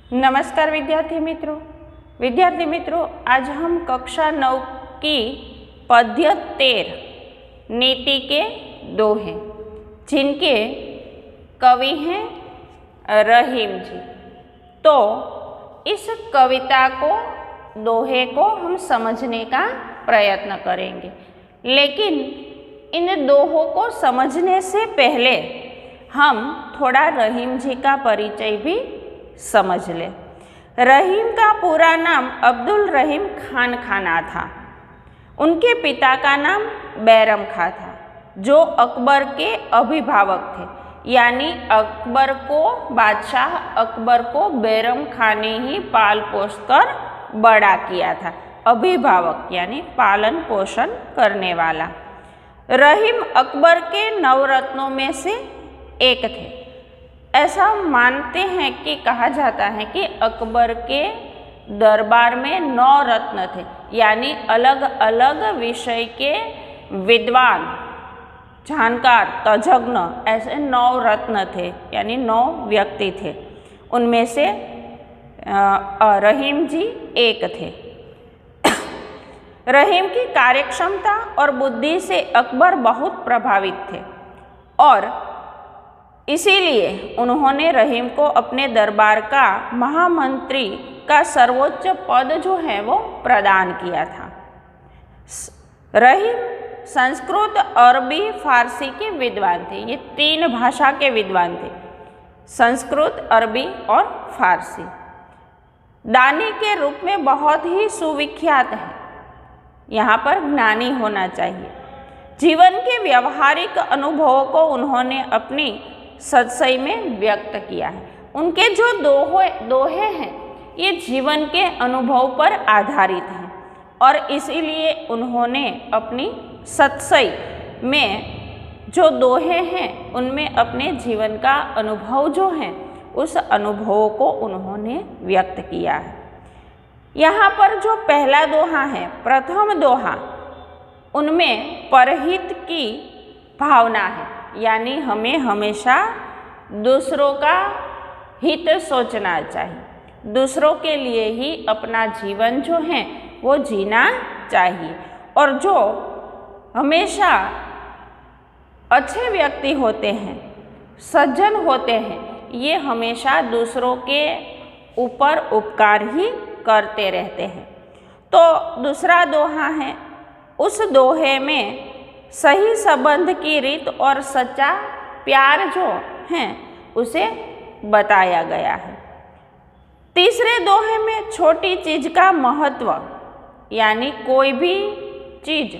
नमस्कार विद्यार्थी मित्रों, आज हम कक्षा 9 की पद्य 13 नीति के दोहे, जिनके कवि हैं रहीम जी। तो इस कविता को, दोहे को हम समझने का प्रयत्न करेंगे, लेकिन इन दोहों को समझने से पहले हम थोड़ा रहीम जी का परिचय भी समझ ले। रहीम का पूरा नाम अब्दुल रहीम खान खाना था। उनके पिता का नाम बैरम खां था, जो अकबर के अभिभावक थे। यानी अकबर को, बादशाह अकबर को बैरम खां ने ही पाल पोष कर बड़ा किया था। अभिभावक यानी पालन पोषण करने वाला। रहीम अकबर के नवरत्नों में से एक थे। ऐसा मानते हैं कि कहा जाता है कि अकबर के दरबार में 9 रत्न थे, यानी अलग अलग विषय के विद्वान, जानकार, तज्ञ, ऐसे 9 रत्न थे, यानी 9 व्यक्ति थे। उनमें से रहीम जी एक थे। रहीम की कार्यक्षमता और बुद्धि से अकबर बहुत प्रभावित थे और इसीलिए उन्होंने रहीम को अपने दरबार का महामंत्री का सर्वोच्च पद जो है वो प्रदान किया था। रहीम संस्कृत, अरबी, फारसी के विद्वान थे। ये 3 भाषा के विद्वान थे, संस्कृत, अरबी और फारसी। दानी के रूप में बहुत ही सुविख्यात है। यहाँ पर ज्ञानी होना चाहिए। जीवन के व्यवहारिक अनुभवों को उन्होंने अपनी सदसई में व्यक्त किया है। उनके जो दोहे हैं ये जीवन के अनुभव पर आधारित हैं और इसीलिए उन्होंने अपनी सदसई में जो दोहे हैं उनमें अपने जीवन का अनुभव जो है उस अनुभव को उन्होंने व्यक्त किया है। यहाँ पर जो पहला दोहा है, प्रथम दोहा, उनमें परहित की भावना है, यानी हमें हमेशा दूसरों का हित सोचना चाहिए। दूसरों के लिए ही अपना जीवन जो है वो जीना चाहिए। और जो हमेशा अच्छे व्यक्ति होते हैं, सज्जन होते हैं, ये हमेशा दूसरों के ऊपर उपकार ही करते रहते हैं। तो दूसरा दोहा है, उस दोहे में सही संबंध की रीत और सच्चा प्यार जो है उसे बताया गया है। तीसरे दोहे में छोटी चीज का महत्व, यानी कोई भी चीज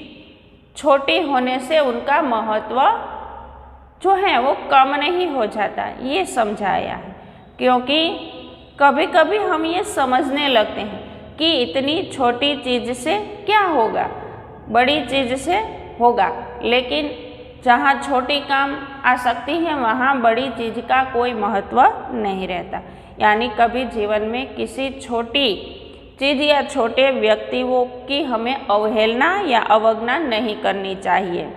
छोटी होने से उनका महत्व जो है वो कम नहीं हो जाता, ये समझाया है। क्योंकि कभी कभी हम ये समझने लगते हैं कि इतनी छोटी चीज से क्या होगा, बड़ी चीज से होगा, लेकिन जहाँ छोटी काम आ सकती है वहाँ बड़ी चीज का कोई महत्व नहीं रहता। यानी कभी जीवन में किसी छोटी चीज या छोटे व्यक्तियों की हमें अवहेलना या अवज्ञा नहीं करनी चाहिए।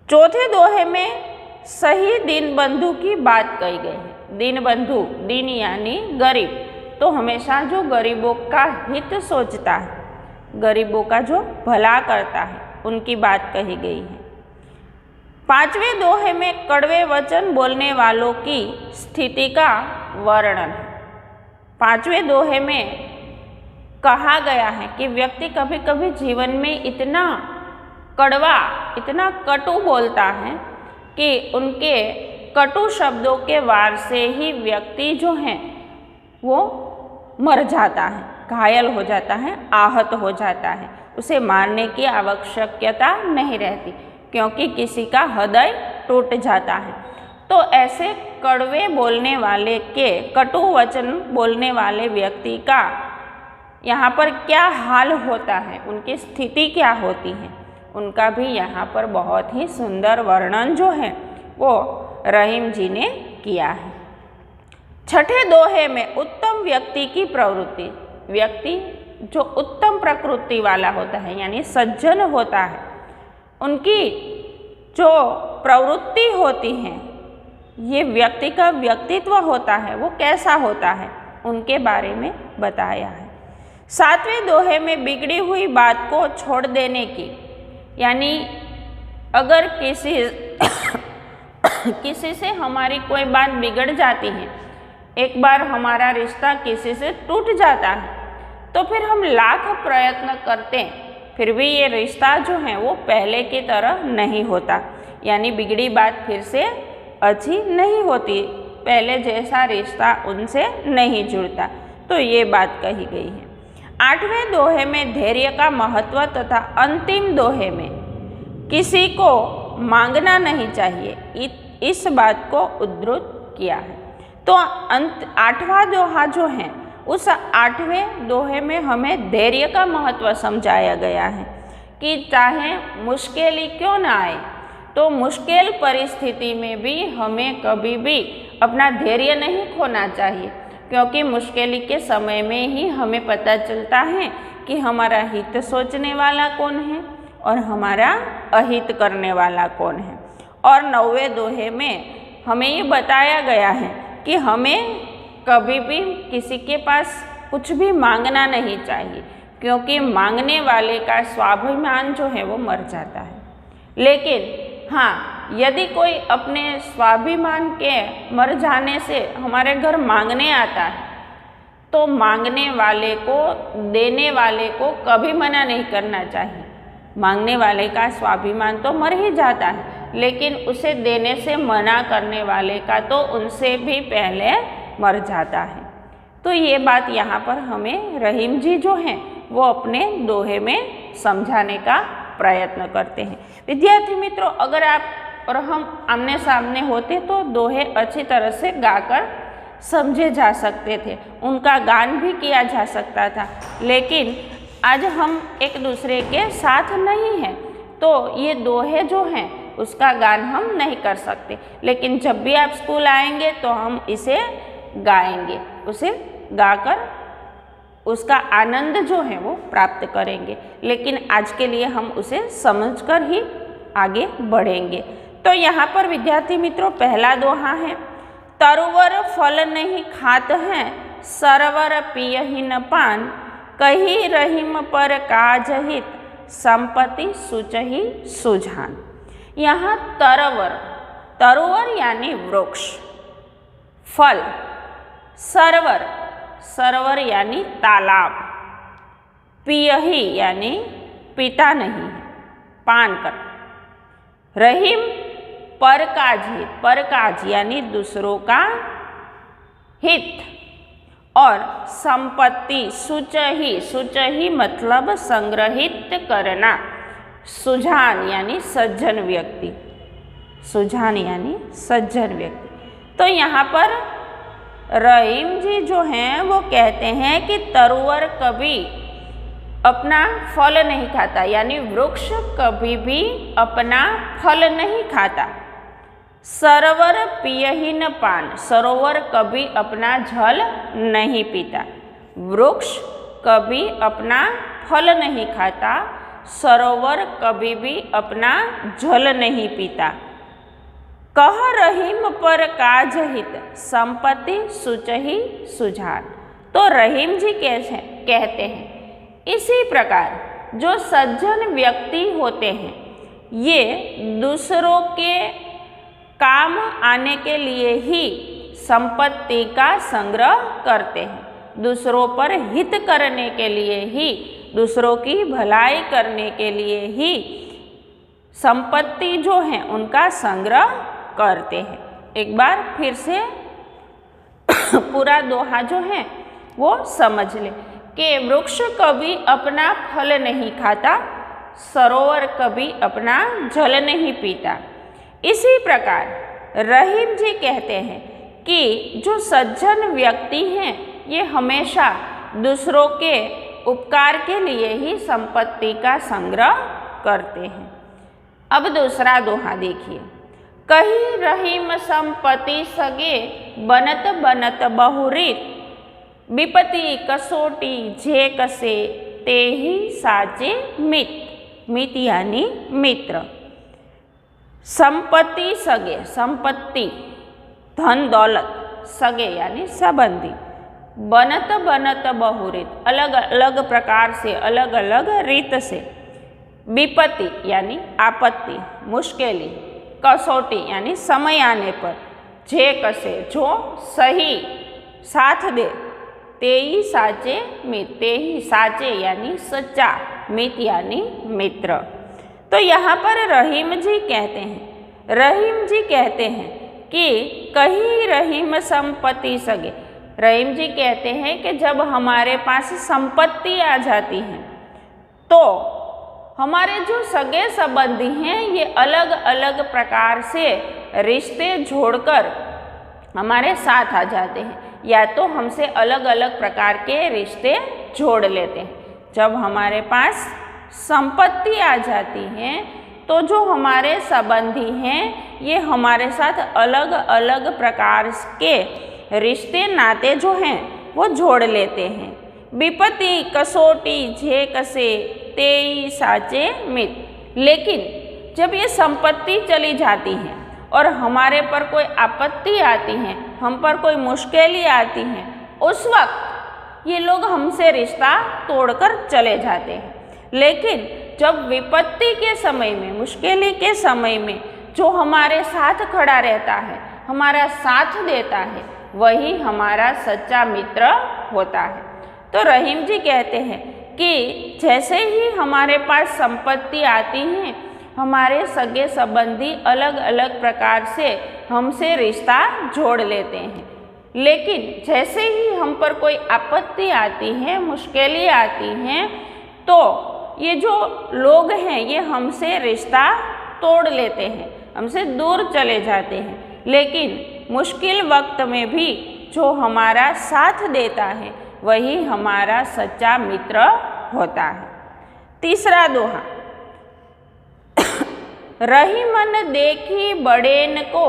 चौथे दोहे में सही दीनबंधु की बात कही गई है। दीनबंधु, दीन यानी गरीब, तो हमेशा जो गरीबों का हित सोचता है, गरीबों का जो भला करता है, उनकी बात कही गई है। 5वें दोहे में कड़वे वचन बोलने वालों की स्थिति का वर्णन है। 5वें दोहे में कहा गया है कि व्यक्ति कभी कभी जीवन में इतना कड़वा, इतना कटु बोलता है कि उनके कटु शब्दों के वार से ही व्यक्ति जो है वो मर जाता है, घायल हो जाता है, आहत हो जाता है। उसे मारने की आवश्यकता नहीं रहती, क्योंकि किसी का हृदय टूट जाता है। तो ऐसे कड़वे बोलने वाले के, कटु वचन बोलने वाले व्यक्ति का यहाँ पर क्या हाल होता है, उनकी स्थिति क्या होती है, उनका भी यहाँ पर बहुत ही सुंदर वर्णन जो है वो रहीम जी ने किया है। छठे दोहे में उत्तम व्यक्ति की प्रवृत्ति, व्यक्ति जो उत्तम प्रकृति वाला होता है यानी सज्जन होता है, उनकी जो प्रवृत्ति होती है ये व्यक्ति का व्यक्तित्व होता है वो कैसा होता है, उनके बारे में बताया है। 7वें दोहे में बिगड़ी हुई बात को छोड़ देने की, यानी अगर किसी से हमारी कोई बात बिगड़ जाती है, एक बार हमारा रिश्ता किसी से टूट जाता है, तो फिर हम लाख प्रयत्न करते हैं, फिर भी ये रिश्ता जो है वो पहले की तरह नहीं होता, यानी बिगड़ी बात फिर से अच्छी नहीं होती, पहले जैसा रिश्ता उनसे नहीं जुड़ता। तो ये बात कही गई है। 8वें दोहे में धैर्य का महत्व तथा अंतिम दोहे में किसी को मांगना नहीं चाहिए, इस बात को उद्धृत किया है। तो 8वां दोहा जो है उस 8वें दोहे में हमें धैर्य का महत्व समझाया गया है कि चाहे मुश्किल ही क्यों ना आए, तो मुश्किल परिस्थिति में भी हमें कभी भी अपना धैर्य नहीं खोना चाहिए, क्योंकि मुश्किल के समय में ही हमें पता चलता है कि हमारा हित सोचने वाला कौन है और हमारा अहित करने वाला कौन है। और 9वें दोहे में हमें ये बताया गया है कि हमें कभी भी किसी के पास कुछ भी मांगना नहीं चाहिए, क्योंकि मांगने वाले का स्वाभिमान जो है वो मर जाता है। लेकिन हाँ, यदि कोई अपने स्वाभिमान के मर जाने से हमारे घर मांगने आता है, तो मांगने वाले को, देने वाले को कभी मना नहीं करना चाहिए। मांगने वाले का स्वाभिमान तो मर ही जाता है, लेकिन उसे देने से मना करने वाले का तो उनसे भी पहले मर जाता है। तो ये बात यहाँ पर हमें रहीम जी जो हैं वो अपने दोहे में समझाने का प्रयत्न करते हैं। विद्यार्थी मित्रों, अगर आप और हम आमने सामने होते तो दोहे अच्छी तरह से गाकर समझे जा सकते थे, उनका गान भी किया जा सकता था, लेकिन आज हम एक दूसरे के साथ नहीं हैं, तो ये दोहे जो हैं उसका गान हम नहीं कर सकते। लेकिन जब भी आप स्कूल आएंगे तो हम इसे गाएंगे, उसे गाकर उसका आनंद जो है वो प्राप्त करेंगे। लेकिन आज के लिए हम उसे समझकर ही आगे बढ़ेंगे। तो यहाँ पर विद्यार्थी मित्रों पहला दोहा है, तरुवर फल नहीं खात हैं, सरवर पियहि न पान, कही रहीम पर काज हित, संपत्ति सुचहि सुजान। यहाँ तरुवर यानी वृक्ष, फल, सरोवर यानी तालाब, पियहि यानी पीता नहीं है, पान कर, रहीम परकाज यानी दूसरों का हित, और संपत्ति सुचहि मतलब संग्रहित करना, सुजान यानी सज्जन व्यक्ति, तो यहाँ पर रहीम जी जो हैं वो कहते हैं कि तरुवर कभी अपना फल नहीं खाता, यानी वृक्ष कभी भी अपना फल नहीं खाता। सरोवर पियहि न पान, सरोवर कभी अपना जल नहीं पीता। वृक्ष कभी अपना फल नहीं खाता, सरोवर कभी भी अपना जल नहीं पीता। कह रहीम पर काज हित, संपत्ति सुचहि सुजान। तो रहीम जी कहते हैं इसी प्रकार जो सज्जन व्यक्ति होते हैं ये दूसरों के काम आने के लिए ही संपत्ति का संग्रह करते हैं, दूसरों पर हित करने के लिए ही, दूसरों की भलाई करने के लिए ही संपत्ति जो है उनका संग्रह करते हैं। एक बार फिर से पूरा दोहा जो है वो समझ ले कि वृक्ष कभी अपना फल नहीं खाता, सरोवर कभी अपना जल नहीं पीता। इसी प्रकार रहीम जी कहते हैं कि जो सज्जन व्यक्ति हैं ये हमेशा दूसरों के उपकार के लिए ही संपत्ति का संग्रह करते हैं। अब दूसरा दोहा देखिए, कही रहीम संपत्ति सगे, बनत बनत बहुरीत, विपत्ति कसोटी जे कसे, ते ही साचे मित यानी मित्र। संपत्ति सगे, संपत्ति धन दौलत, सगे यानी संबंधी। बनत बनत बहुरीत, अलग अलग प्रकार से, अलग अलग रीत से। विपत्ति यानी आपत्ति, मुश्किली। कसौटी यानी समय आने पर। जे कसे, जो सही साथ दे। तेई साचे मित, तेई साचे यानी सच्चा, मित यानी मित्र। तो यहाँ पर रहीम जी कहते हैं, रहीम जी कहते हैं कि कहीं रहीम संपत्ति सगे। रहीम जी कहते हैं कि जब हमारे पास संपत्ति आ जाती है तो हमारे जो सगे संबंधी हैं ये अलग अलग प्रकार से रिश्ते जोड़कर हमारे साथ आ जाते हैं, या तो हमसे अलग अलग प्रकार के रिश्ते जोड़ लेते हैं। जब हमारे पास संपत्ति आ जाती है तो जो हमारे संबंधी हैं ये हमारे साथ अलग अलग प्रकार के रिश्ते नाते जो हैं वो जोड़ लेते हैं। विपत्ति कसौटी जे कसे तेई साचे मित। लेकिन जब ये संपत्ति चली जाती है और हमारे पर कोई आपत्ति आती है, हम पर कोई मुश्किलें आती हैं, उस वक्त ये लोग हमसे रिश्ता तोड़कर चले जाते हैं। लेकिन जब विपत्ति के समय में, मुश्किल के समय में जो हमारे साथ खड़ा रहता है, हमारा साथ देता है, वही हमारा सच्चा मित्र होता है। तो रहीम जी कहते हैं कि जैसे ही हमारे पास संपत्ति आती है, हमारे सगे संबंधी अलग अलग प्रकार से हमसे रिश्ता जोड़ लेते हैं। लेकिन जैसे ही हम पर कोई आपत्ति आती है, मुश्किलें आती हैं, तो ये जो लोग हैं ये हमसे रिश्ता तोड़ लेते हैं, हमसे दूर चले जाते हैं। लेकिन मुश्किल वक्त में भी जो हमारा साथ देता है वही हमारा सच्चा मित्र होता है। तीसरा दोहा, रही मन देखी बड़ेन को,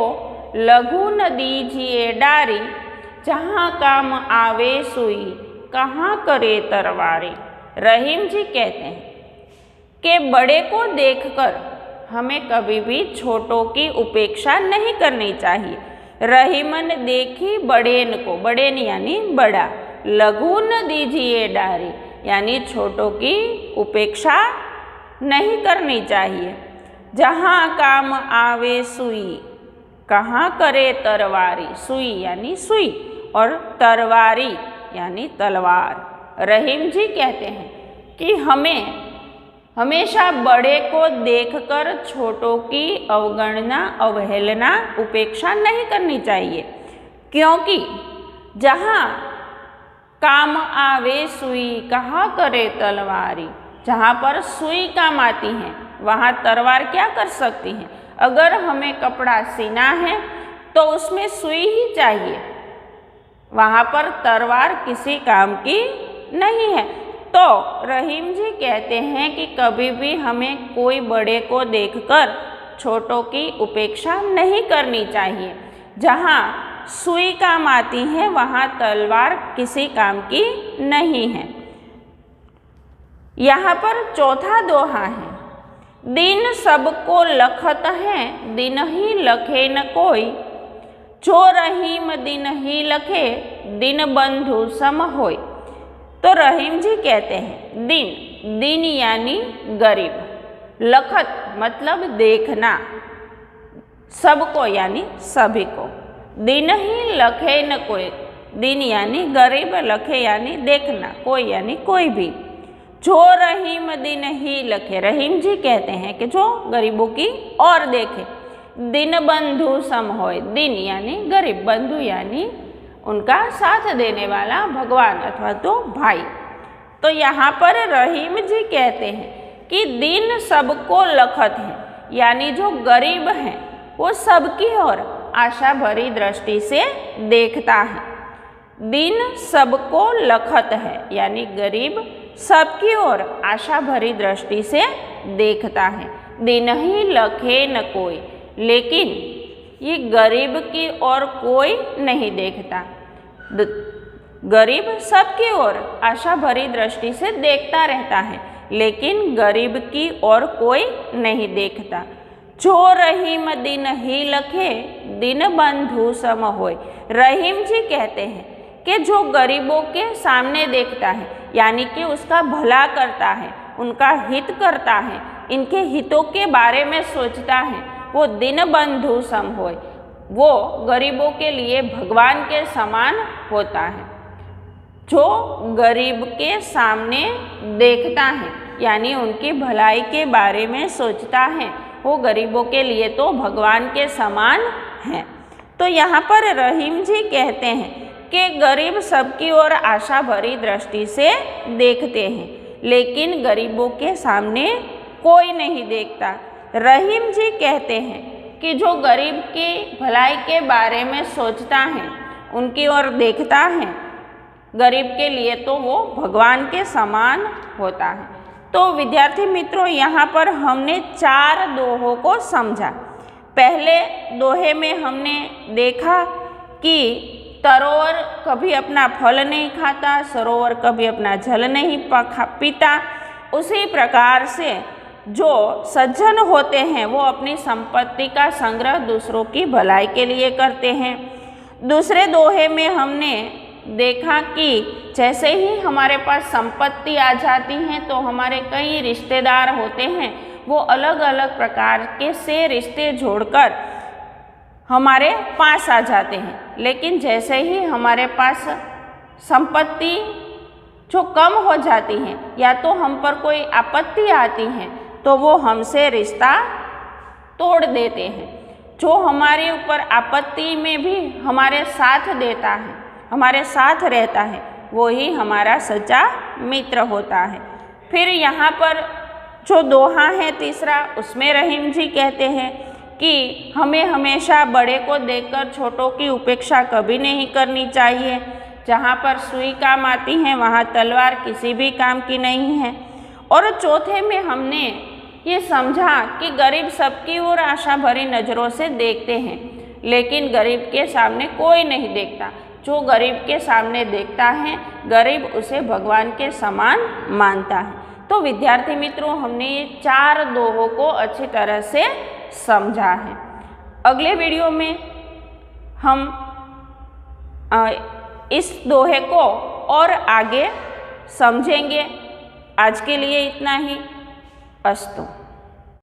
लघु न दीजिए डारी। जहाँ काम आवे सुई, कहाँ करे तरवारी। रहीम जी कहते हैं कि बड़े को देखकर हमें कभी भी छोटों की उपेक्षा नहीं करनी चाहिए। रही मन देखी बड़ेन को, बड़ेन यानी बड़ा। लघु न दीजिए डारी यानी छोटों की उपेक्षा नहीं करनी चाहिए। जहाँ काम आवे सुई, कहाँ करे तरवारी। सुई यानी सुई और तरवारी यानी तलवार। रहीम जी कहते हैं कि हमें हमेशा बड़े को देखकर छोटों की अवगणना, अवहेलना, उपेक्षा नहीं करनी चाहिए, क्योंकि जहाँ काम आवे सुई, कहाँ करे तलवारी। जहाँ पर सुई काम आती है वहाँ तलवार क्या कर सकती है। अगर हमें कपड़ा सीना है तो उसमें सुई ही चाहिए, वहाँ पर तलवार किसी काम की नहीं है। तो रहीम जी कहते हैं कि कभी भी हमें कोई बड़े को देखकर छोटों की उपेक्षा नहीं करनी चाहिए। जहाँ सुई काम आती है वहाँ तलवार किसी काम की नहीं है। यहाँ पर चौथा दोहा है, दिन सबको लखत है, दिन ही लखे न कोई। जो रहीम दिन ही लखे, दिन बंधु सम होय। तो रहीम जी कहते हैं दिन, दिन यानी गरीब, लखत मतलब देखना, सबको यानी सभी को। दिन ही लखे न कोई, दिन यानी गरीब, लखे यानी देखना, कोई यानी कोई भी। जो रहीम दिन ही लखे, रहीम जी कहते हैं कि जो गरीबों की और देखे। दिन बंधु सम होय, दिन यानी गरीब, बंधु यानी उनका साथ देने वाला भगवान अथवा तो भाई। तो यहाँ पर रहीम जी कहते हैं कि दिन सबको लखत है, यानी जो गरीब हैं वो सबकी ओर आशा भरी दृष्टि से देखता है। दिन सबको लखत है यानी गरीब सबकी ओर आशा भरी दृष्टि से देखता है। दिन ही लखे न कोई, लेकिन ये गरीब की ओर कोई नहीं देखता। गरीब सबकी ओर आशा भरी दृष्टि से देखता रहता है, लेकिन गरीब की ओर कोई नहीं देखता। जो रहीम दिन ही लखे, दीनबंधु सम होय। रहीम जी कहते हैं कि जो गरीबों के सामने देखता है, यानी कि उसका भला करता है, उनका हित करता है, इनके हितों के बारे में सोचता है, वो दीनबंधु सम होय, वो गरीबों के लिए भगवान के समान होता है। जो गरीब के सामने देखता है, यानी उनकी भलाई के बारे में सोचता है, वो गरीबों के लिए तो भगवान के समान है। तो यहाँ पर रहीम जी कहते हैं कि गरीब सबकी ओर आशा भरी दृष्टि से देखते हैं, लेकिन गरीबों के सामने कोई नहीं देखता। रहीम जी कहते हैं कि जो गरीब की भलाई के बारे में सोचता है, उनकी ओर देखता है, गरीब के लिए तो वो भगवान के समान होता है। तो विद्यार्थी मित्रों, यहाँ पर हमने 4 दोहों को समझा। पहले दोहे में हमने देखा कि सरोवर कभी अपना फल नहीं खाता, सरोवर कभी अपना जल नहीं पीता। उसी प्रकार से जो सज्जन होते हैं वो अपनी संपत्ति का संग्रह दूसरों की भलाई के लिए करते हैं। दूसरे दोहे में हमने देखा कि जैसे ही हमारे पास संपत्ति आ जाती है तो हमारे कई रिश्तेदार होते हैं, वो अलग अलग प्रकार के से रिश्ते जोड़कर हमारे पास आ जाते हैं। लेकिन जैसे ही हमारे पास संपत्ति जो कम हो जाती है या तो हम पर कोई आपत्ति आती है तो वो हमसे रिश्ता तोड़ देते हैं। जो हमारे ऊपर आपत्ति में भी हमारे साथ देता है, हमारे साथ रहता है, वो ही हमारा सच्चा मित्र होता है। फिर यहाँ पर जो दोहा है तीसरा, उसमें रहीम जी कहते हैं कि हमें हमेशा बड़े को देखकर छोटों की उपेक्षा कभी नहीं करनी चाहिए। जहाँ पर सुई काम आती है वहाँ तलवार किसी भी काम की नहीं है। और चौथे में हमने ये समझा कि गरीब सबकी ओर आशा भरी नज़रों से देखते हैं, लेकिन गरीब के सामने कोई नहीं देखता। जो गरीब के सामने देखता है, गरीब उसे भगवान के समान मानता है। तो विद्यार्थी मित्रों, हमने ये 4 दोहों को अच्छी तरह से समझा है। अगले वीडियो में हम इस दोहे को और आगे समझेंगे। आज के लिए इतना ही। अस्तु।